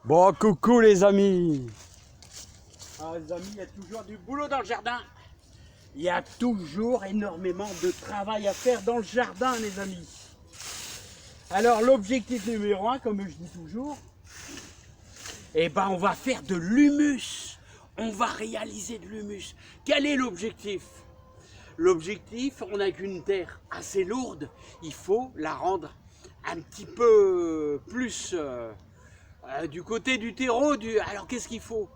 Bon, coucou les amis. Ah, les amis, il y a toujours du boulot dans le jardin. Il y a toujours énormément de travail à faire dans le jardin, les amis. Alors, l'objectif numéro 1, comme je dis toujours, on va faire de l'humus. On va réaliser de l'humus. Quel est l'objectif? L'objectif, on n'a qu'une terre assez lourde. Il faut la rendre un petit peu plus du côté du terreau. Alors, qu'est-ce qu'il faut?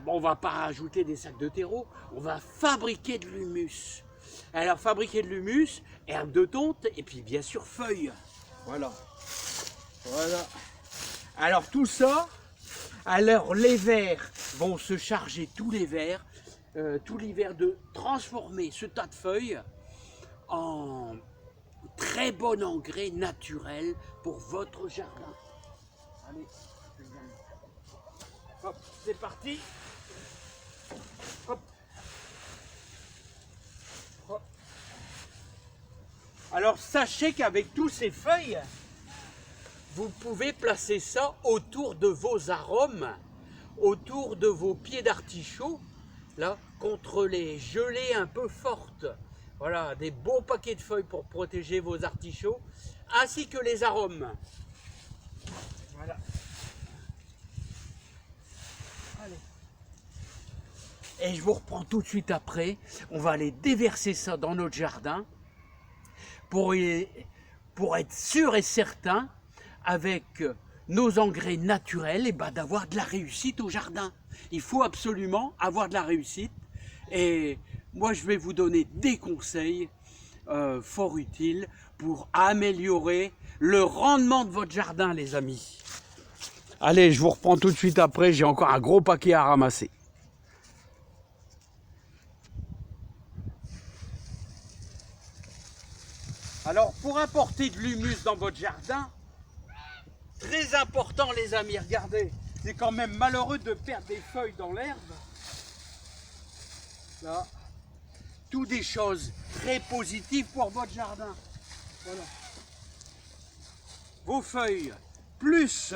On va pas rajouter des sacs de terreau, on va fabriquer de l'humus. Alors fabriquer de l'humus, herbe de tonte et puis bien sûr feuilles. Voilà. Alors tout ça, alors les vers vont se charger tout l'hiver de transformer ce tas de feuilles en très bon engrais naturel pour votre jardin. Allez, hop, c'est parti. Hop. Hop. Alors sachez qu'avec tous ces feuilles, vous pouvez placer ça autour de vos arômes, autour de vos pieds d'artichaut, là, contre les gelées un peu fortes. Voilà, des beaux paquets de feuilles pour protéger vos artichauts, ainsi que les arômes. Voilà. Allez. Et je vous reprends tout de suite après. On va aller déverser ça dans notre jardin pour être sûr et certain, avec nos engrais naturels, d'avoir de la réussite au jardin. Il faut absolument avoir de la réussite. Et moi, je vais vous donner des conseils fort utiles pour améliorer le rendement de votre jardin, les amis. Allez, je vous reprends tout de suite après. J'ai encore un gros paquet à ramasser. Alors, pour apporter de l'humus dans votre jardin, très important les amis, regardez, c'est quand même malheureux de perdre des feuilles dans l'herbe. Là, tout des choses très positives pour votre jardin. Voilà. Vos feuilles, plus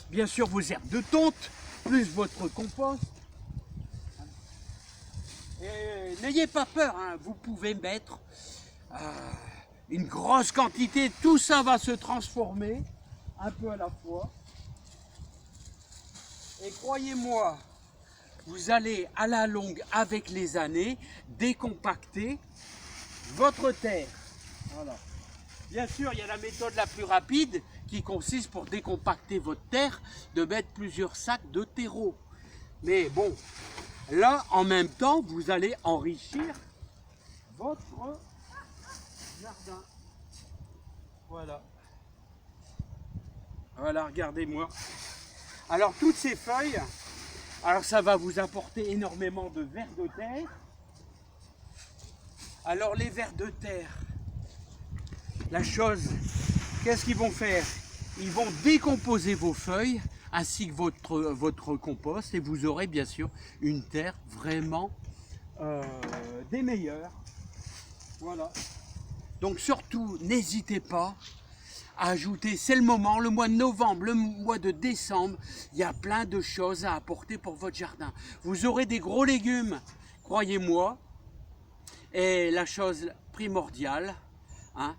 bien sûr vos herbes de tonte, plus votre compost. Et n'ayez pas peur, hein, vous pouvez mettre une grosse quantité, tout ça va se transformer un peu à la fois. Et croyez-moi, vous allez à la longue, avec les années, décompacter votre terre. Voilà. Bien sûr, il y a la méthode la plus rapide qui consiste pour décompacter votre terre, de mettre plusieurs sacs de terreau. Mais bon, là, en même temps, vous allez enrichir votre jardin. Voilà. Voilà, regardez-moi. Alors, toutes ces feuilles, alors ça va vous apporter énormément de vers de terre. Alors, les vers de terre, la chose, qu'est-ce qu'ils vont faire? Ils vont décomposer vos feuilles ainsi que votre compost et vous aurez bien sûr une terre vraiment des meilleures. Voilà. Donc surtout, n'hésitez pas à ajouter, c'est le moment, le mois de novembre, le mois de décembre, il y a plein de choses à apporter pour votre jardin. Vous aurez des gros légumes, croyez-moi, et la chose primordiale, hein,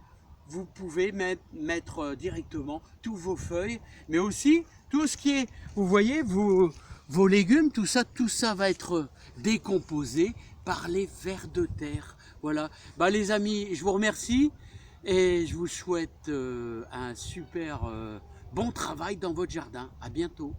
vous pouvez mettre directement tous vos feuilles, mais aussi tout ce qui est, vous voyez, vos légumes, tout ça va être décomposé par les vers de terre. Voilà, les amis, je vous remercie et je vous souhaite un super bon travail dans votre jardin. À bientôt.